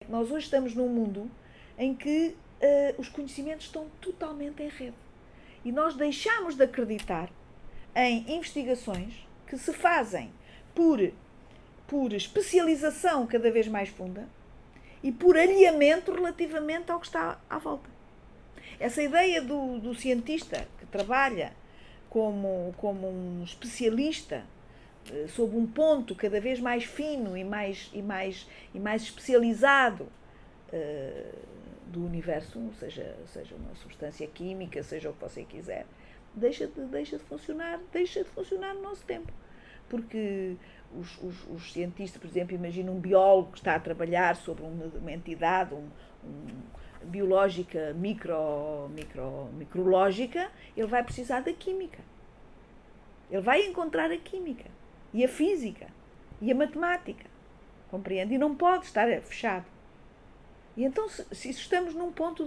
que nós hoje estamos num mundo em que os conhecimentos estão totalmente em rede. E nós deixamos de acreditar em investigações que se fazem por especialização cada vez mais funda e por alinhamento relativamente ao que está à volta. Essa ideia do cientista que trabalha como um especialista sob um ponto cada vez mais fino e mais especializado do universo, seja uma substância química, seja o que você quiser, deixa de funcionar no nosso tempo. Porque os cientistas, por exemplo, imagina um biólogo que está a trabalhar sobre uma entidade biológica micrológica, ele vai precisar da química. Ele vai encontrar a química e a física e a matemática, compreende? E não pode estar fechado. E então, se estamos num ponto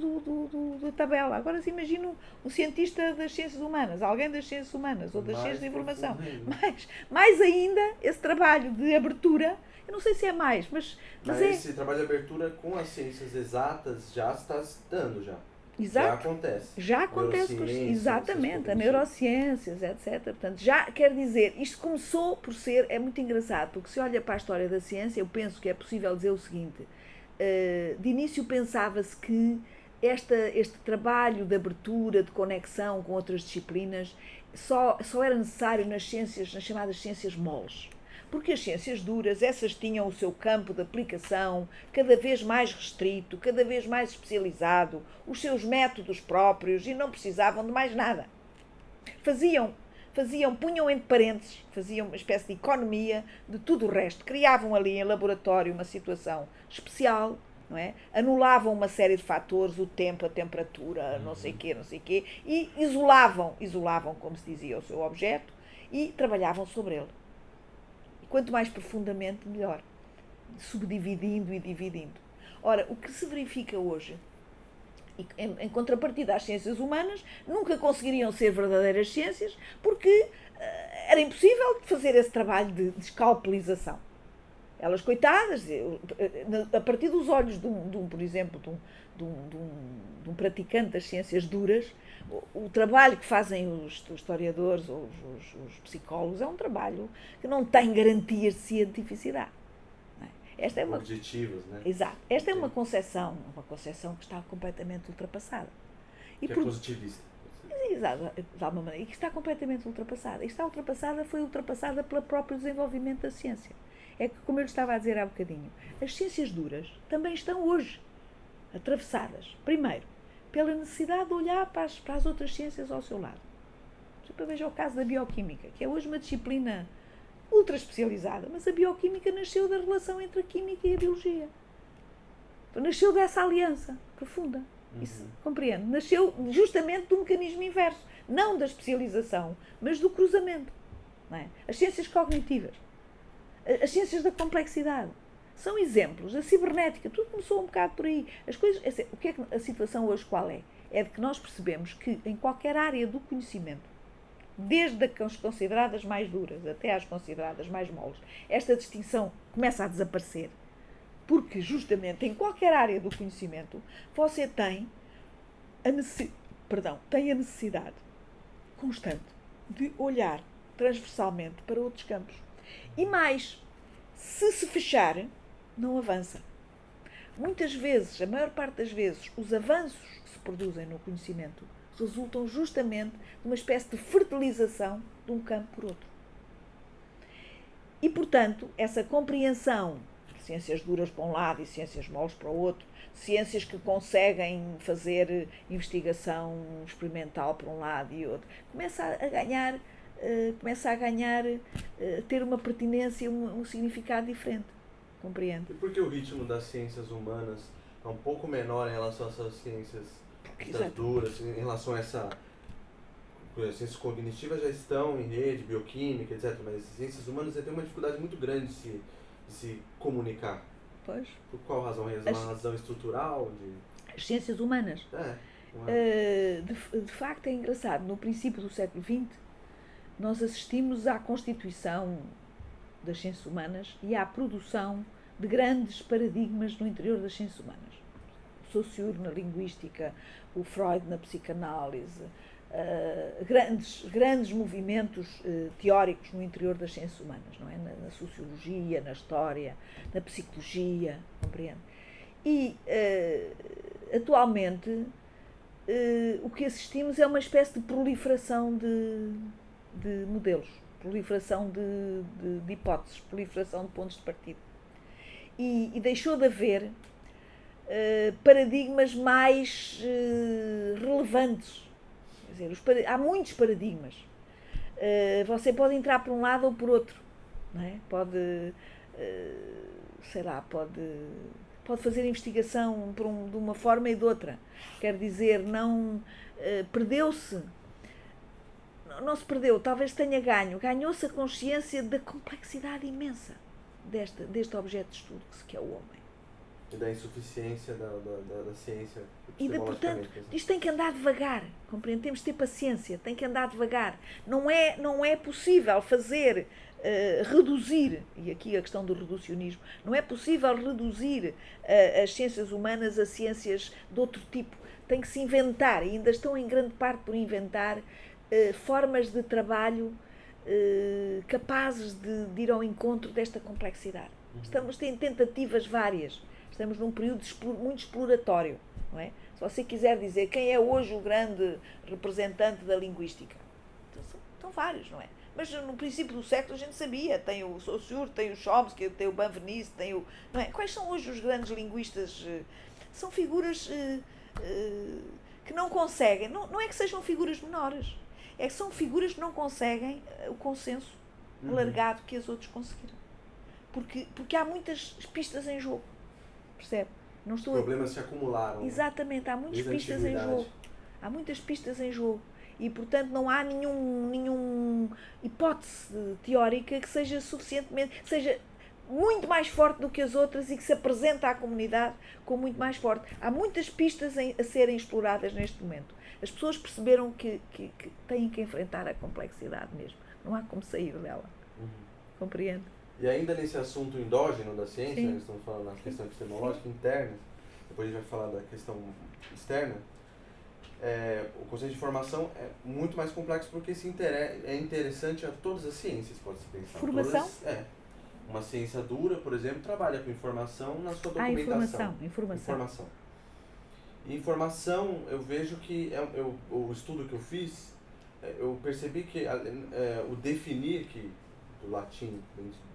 da tabela, agora se imagina um cientista das ciências humanas, alguém das ciências humanas ou das ciências da informação, mais ainda, esse trabalho de abertura, eu não sei se é mais, mas esse trabalho de abertura com as ciências exatas já está se dando, já. Exato. Já acontece. Exatamente, a neurociências, etc. Portanto, já quer dizer, isto começou por ser, é muito engraçado, porque se olha para a história da ciência, eu penso que é possível dizer o seguinte: de início pensava-se que este trabalho de abertura, de conexão com outras disciplinas, só era necessário nas chamadas ciências moles. Porque as ciências duras, essas tinham o seu campo de aplicação cada vez mais restrito, cada vez mais especializado, os seus métodos próprios e não precisavam de mais nada. Punham entre parênteses, faziam uma espécie de economia de tudo o resto. Criavam ali em laboratório uma situação especial, não é? Anulavam uma série de fatores, o tempo, a temperatura, não sei quê, e isolavam, como se dizia, o seu objeto e trabalhavam sobre ele. Quanto mais profundamente, melhor. Subdividindo e dividindo. Ora, o que se verifica hoje, em contrapartida às ciências humanas, nunca conseguiriam ser verdadeiras ciências porque era impossível fazer esse trabalho de escalpelização. Elas, coitadas, a partir dos olhos por exemplo, de um praticante das ciências duras, o trabalho que fazem os historiadores ou os psicólogos é um trabalho que não tem garantias de cientificidade. Não é? Esta é uma, objetivos, né? Exato. Esta é uma concepção que está completamente ultrapassada. E que é positivista. Exato, de alguma maneira. E que está completamente ultrapassada. E foi ultrapassada pelo próprio desenvolvimento da ciência. É que, como eu lhe estava a dizer há bocadinho, as ciências duras também estão hoje atravessadas, primeiro, pela necessidade de olhar para as outras ciências ao seu lado. Veja o caso da bioquímica, que é hoje uma disciplina ultra especializada, mas a bioquímica nasceu da relação entre a química e a biologia. Nasceu dessa aliança profunda. Isso, compreende? Nasceu justamente do mecanismo inverso, não da especialização, mas do cruzamento. Não é? As ciências cognitivas, as ciências da complexidade, são exemplos. A cibernética, tudo começou um bocado por aí. O que é que a situação hoje qual é? É de que nós percebemos que em qualquer área do conhecimento, desde as consideradas mais duras até às consideradas mais moles, esta distinção começa a desaparecer. Porque justamente em qualquer área do conhecimento você tem a necessidade constante de olhar transversalmente para outros campos. E mais, se fechar, não avança. Muitas vezes, a maior parte das vezes, os avanços que se produzem no conhecimento resultam justamente de uma espécie de fertilização de um campo por outro. E, portanto, essa compreensão de ciências duras para um lado e ciências moles para o outro, ciências que conseguem fazer investigação experimental para um lado e outro, começa a ter uma pertinência, um significado diferente. Compreende? E por que o ritmo das ciências humanas é um pouco menor em relação a essas ciências duras, em relação a essa... As ciências cognitivas já estão em rede, bioquímica, etc. Mas as ciências humanas têm uma dificuldade muito grande de se comunicar. Pois. Por qual razão? Uma razão estrutural? As ciências humanas? De facto é engraçado. No princípio do século XX, nós assistimos à constituição das ciências humanas e à produção de grandes paradigmas no interior das ciências humanas. O Saussure na linguística, o Freud na psicanálise, grandes movimentos teóricos no interior das ciências humanas, não é? Na sociologia, na história, na psicologia, compreende? E, atualmente, o que assistimos é uma espécie de proliferação de modelos, proliferação de hipóteses, proliferação de pontos de partida. E deixou de haver paradigmas mais relevantes. Quer dizer, há muitos paradigmas. Você pode entrar por um lado ou por outro. Não é? Pode fazer investigação de uma forma e de outra. Quer dizer, não perdeu-se. Não se perdeu, talvez tenha ganho. Ganhou-se a consciência da complexidade imensa deste objeto de estudo que é o homem. E da insuficiência da ciência. E, portanto, isto tem que andar devagar, compreende? Temos de ter paciência, tem que andar devagar. Não é possível reduzir, e aqui a questão do reducionismo, não é possível reduzir as ciências humanas a ciências de outro tipo. Tem que se inventar, e ainda estão em grande parte por inventar, formas de trabalho capazes de ir ao encontro desta complexidade. Estamos em tentativas várias. Estamos num período muito exploratório, não é? Se você quiser dizer quem é hoje o grande representante da linguística, estão vários, não é? Mas no princípio do século a gente sabia, tem o Saussure, tem o Chomsky, tem o Benveniste, não é? Quais são hoje os grandes linguistas? São figuras que não conseguem, não é que sejam figuras menores, é que são figuras que não conseguem o consenso alargado que as outras conseguiram. Porque há muitas pistas em jogo. Percebe? Os problemas se acumularam. Exatamente, há muitas pistas em jogo. Há muitas pistas em jogo. E, portanto, não há nenhuma hipótese teórica que seja seja muito mais forte do que as outras e que se apresenta à comunidade como muito mais forte. Há muitas pistas a serem exploradas neste momento. As pessoas perceberam que têm que enfrentar a complexidade mesmo. Não há como sair dela. Compreende? E ainda nesse assunto endógeno da ciência, nós estamos falando da questão epistemológica interna, depois a gente vai falar da questão externa, o conceito de informação é muito mais complexo porque é interessante a todas as ciências, pode-se pensar. Formação? Uma ciência dura, por exemplo, trabalha com informação na sua documentação. Informação. E informação, eu vejo que o estudo que eu fiz, eu percebi que o definir, que do latim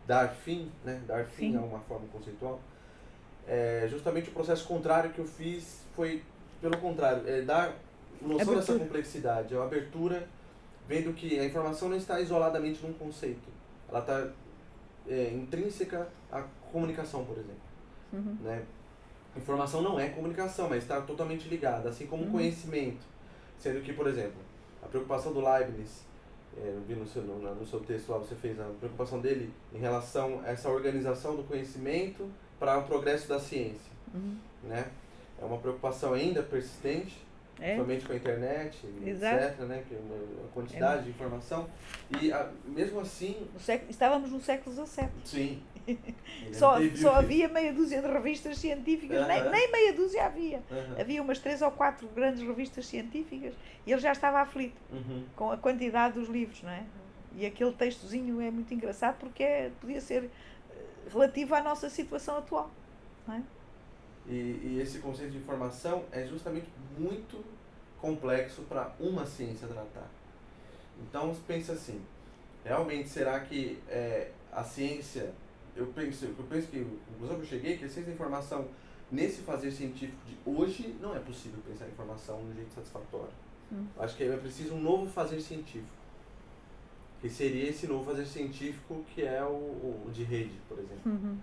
dar fim, né? Dar fim é uma forma conceitual. Justamente o processo contrário que eu fiz foi, pelo contrário, dar noção dessa complexidade, a abertura, vendo que a informação não está isoladamente num conceito. Ela está intrínseca à comunicação, por exemplo. Né? Informação não é comunicação, mas está totalmente ligada, assim como conhecimento. Sendo que, por exemplo, a preocupação do Leibniz, eu vi no seu texto lá, você fez a preocupação dele em relação a essa organização do conhecimento para o progresso da ciência. Né? É uma preocupação ainda persistente, somente com a internet, etc., né? Que a quantidade de informação. E mesmo assim... Estávamos no século XVII. Sim. Só havia meia dúzia de revistas científicas, nem meia dúzia havia. Havia umas 3 ou 4 grandes revistas científicas e ele já estava aflito com a quantidade dos livros, não é? E aquele textozinho é muito engraçado porque podia ser relativo à nossa situação atual, não é? E esse conceito de informação é justamente muito complexo para uma ciência tratar. Então, pensa assim, realmente será que a ciência... Eu penso que, inclusive eu cheguei, que a ciência da informação, nesse fazer científico de hoje, não é possível pensar em informação de um jeito satisfatório. Acho que é preciso um novo fazer científico. Que seria esse novo fazer científico que é o de rede, por exemplo.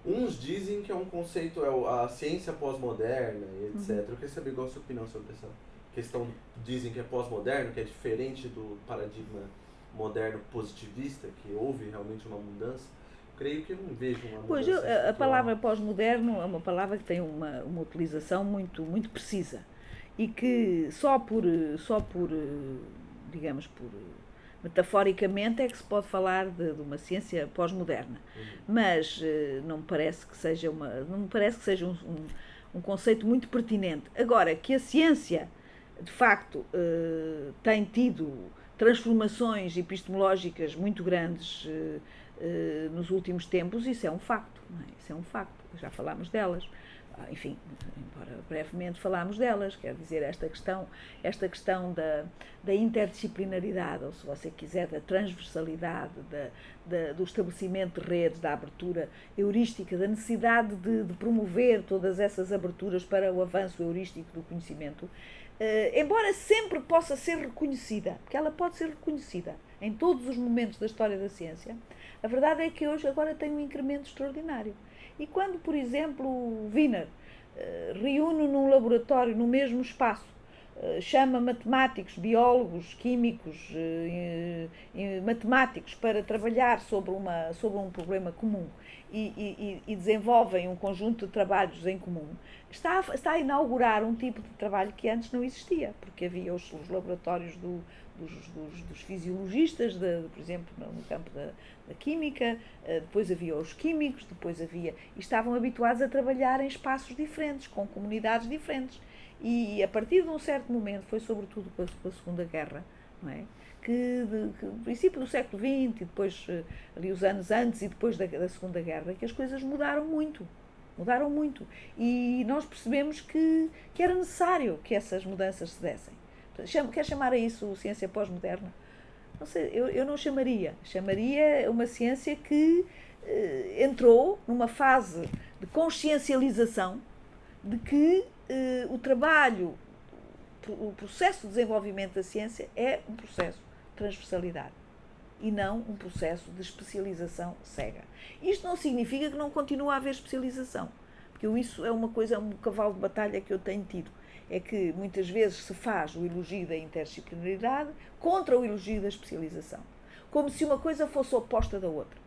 Uns dizem que é um conceito, a ciência pós-moderna, etc. Eu queria saber qual a sua opinião sobre essa questão. Dizem que é pós-moderno, que é diferente do paradigma moderno positivista, que houve realmente uma mudança. Creio que eu não vejo uma mudança. Pois, a palavra pós-moderno é uma palavra que tem uma utilização muito, muito precisa e que só por Metaforicamente é que se pode falar de uma ciência pós-moderna, mas não me parece que seja um conceito muito pertinente. Agora, que a ciência, de facto, tem tido transformações epistemológicas muito grandes nos últimos tempos, isso é um facto, não é? Isso é um facto, já falámos delas. Enfim, embora brevemente falámos delas, quer dizer, esta questão da interdisciplinaridade, ou se você quiser, da transversalidade, do estabelecimento de redes, da abertura heurística, da necessidade de promover todas essas aberturas para o avanço heurístico do conhecimento, embora sempre possa ser reconhecida, porque ela pode ser reconhecida em todos os momentos da história da ciência, a verdade é que hoje agora tem um incremento extraordinário. E quando, por exemplo, o Wiener reúne num laboratório, no mesmo espaço, chama matemáticos, biólogos, químicos, matemáticos para trabalhar sobre um problema comum e desenvolvem um conjunto de trabalhos em comum, está a inaugurar um tipo de trabalho que antes não existia, porque havia os laboratórios dos fisiologistas, por exemplo, no campo da química, depois havia os químicos, e estavam habituados a trabalhar em espaços diferentes, com comunidades diferentes. E a partir de um certo momento, foi sobretudo com a Segunda Guerra, não é? Que no princípio do século XX, e depois ali os anos antes e depois da Segunda Guerra, que as coisas mudaram muito. E nós percebemos que era necessário que essas mudanças se dessem. Quer chamar a isso ciência pós-moderna? Não sei, eu não chamaria. Chamaria uma ciência que entrou numa fase de consciencialização de que o trabalho, o processo de desenvolvimento da ciência é um processo de transversalidade e não um processo de especialização cega. Isto não significa que não continue a haver especialização, porque isso é um cavalo de batalha que eu tenho tido. É que muitas vezes se faz o elogio da interdisciplinaridade contra o elogio da especialização, como se uma coisa fosse oposta da outra.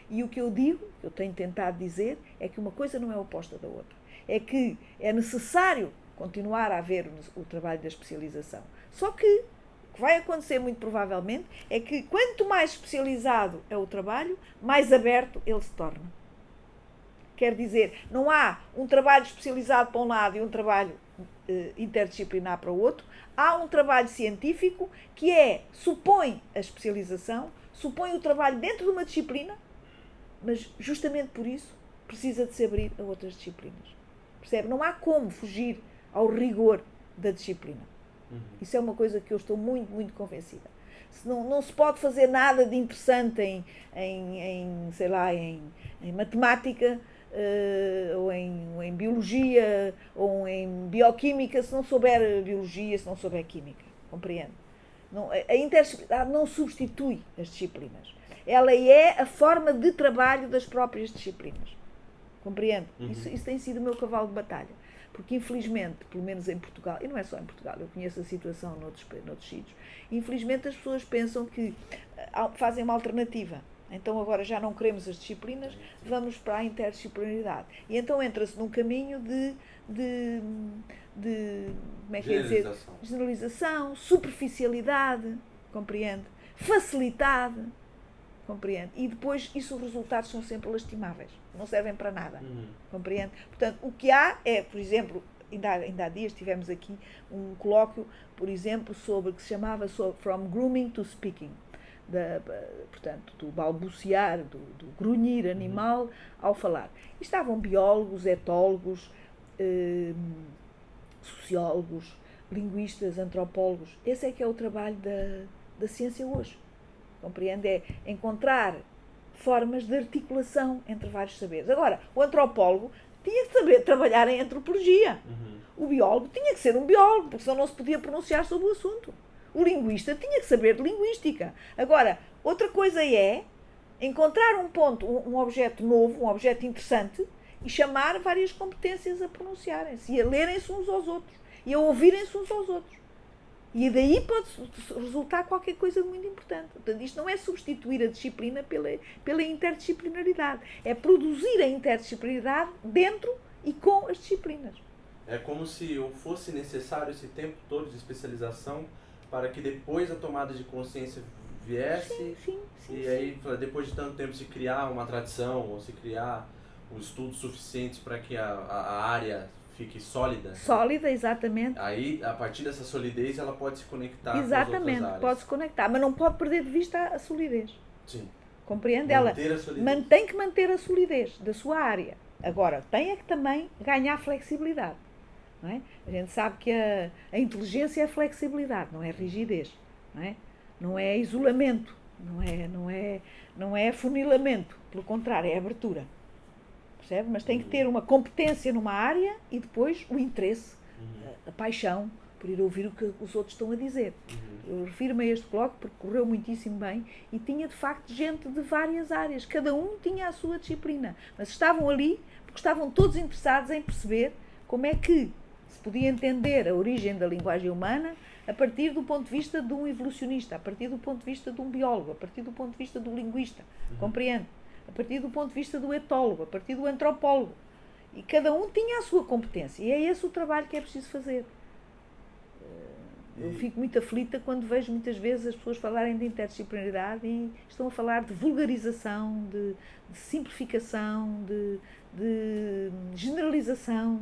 E o que eu digo, que eu tenho tentado dizer, é que uma coisa não é oposta da outra. É que é necessário continuar a haver o trabalho da especialização. Só que o que vai acontecer muito provavelmente é que quanto mais especializado é o trabalho, mais aberto ele se torna. Quer dizer, não há um trabalho especializado para um lado e um trabalho interdisciplinar para o outro. Há um trabalho científico que supõe a especialização, supõe o trabalho dentro de uma disciplina, mas justamente por isso precisa de se abrir a outras disciplinas. Percebe? Não há como fugir ao rigor da disciplina. Isso é uma coisa que eu estou muito, muito convencida. Não se pode fazer nada de interessante em matemática, ou em biologia, ou em bioquímica, se não souber biologia, se não souber química. Compreende? A interdisciplinaridade não substitui as disciplinas. Ela é a forma de trabalho das próprias disciplinas. Compreende? Isso tem sido o meu cavalo de batalha. Porque, infelizmente, pelo menos em Portugal, e não é só em Portugal, eu conheço a situação noutros sítios, infelizmente as pessoas pensam que fazem uma alternativa. Então agora já não queremos as disciplinas, vamos para a interdisciplinaridade. E então entra-se num caminho de como é que é dizer? Generalização, superficialidade, compreende? Facilidade, compreende? E depois os resultados são sempre lastimáveis, não servem para nada, compreende? Portanto, o que há é, por exemplo, ainda há dias tivemos aqui um colóquio, por exemplo, que se chamava From Grooming to Speaking. Portanto, do balbuciar, do grunhir animal ao falar. E estavam biólogos, etólogos, sociólogos, linguistas, antropólogos. Esse é que é o trabalho da ciência hoje. Compreende? É encontrar formas de articulação entre vários saberes. Agora, o antropólogo tinha que saber trabalhar em antropologia. O biólogo tinha que ser um biólogo, porque senão não se podia pronunciar sobre o assunto. O linguista tinha que saber de linguística. Agora, outra coisa é encontrar um ponto, um objeto novo, um objeto interessante e chamar várias competências a pronunciarem-se e a lerem-se uns aos outros e a ouvirem-se uns aos outros. E daí pode resultar qualquer coisa de muito importante. Portanto, isto não é substituir a disciplina pela interdisciplinaridade. É produzir a interdisciplinaridade dentro e com as disciplinas. É como se fosse necessário esse tempo todo de especialização para que depois a tomada de consciência viesse, Sim, e aí depois de tanto tempo se criar uma tradição, ou se criar os estudos suficientes para que a área fique sólida. Sólida, exatamente. Aí, a partir dessa solidez, ela pode se conectar com as Exatamente, outras áreas. pode se conectar, mas não pode perder de vista a solidez. Sim. Compreende? Manter a solidez. Tem que manter a solidez da sua área. Agora, tem é que também ganhar flexibilidade. Não é? A gente sabe que a inteligência é flexibilidade, não é rigidez. Não é isolamento, não é afunilamento. Pelo contrário, é abertura. Percebe? Mas tem que ter uma competência numa área e depois o interesse, a paixão por ir ouvir o que os outros estão a dizer. Eu refiro-me a este colóquio porque correu muitíssimo bem e tinha de facto gente de várias áreas, cada um tinha a sua disciplina, mas estavam ali porque estavam todos interessados em perceber como é que se podia entender a origem da linguagem humana a partir do ponto de vista de um evolucionista, a partir do ponto de vista de um biólogo, a partir do ponto de vista do linguista, compreende? A partir do ponto de vista do etólogo, a partir do antropólogo. E cada um tinha a sua competência. E é esse o trabalho que é preciso fazer. Eu fico muito aflita quando vejo muitas vezes as pessoas falarem de interdisciplinaridade e estão a falar de vulgarização, de simplificação, de generalização,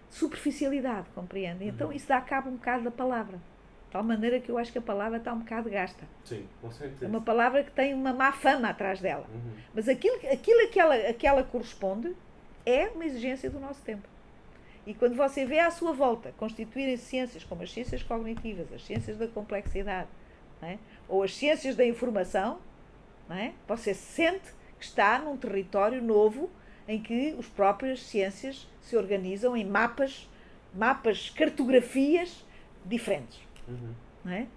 de superficialidade, compreende? Então isso dá cabo um bocado da palavra. De tal maneira que eu acho que a palavra está um bocado gasta. Sim, com certeza. É uma palavra que tem uma má fama atrás dela. Mas aquilo que ela corresponde é uma exigência do nosso tempo. E quando você vê à sua volta constituírem ciências como as ciências cognitivas, as ciências da complexidade, não é? Ou as ciências da informação, não é? Você sente que está num território novo em que as próprias ciências se organizam em mapas, cartografias diferentes. Não é?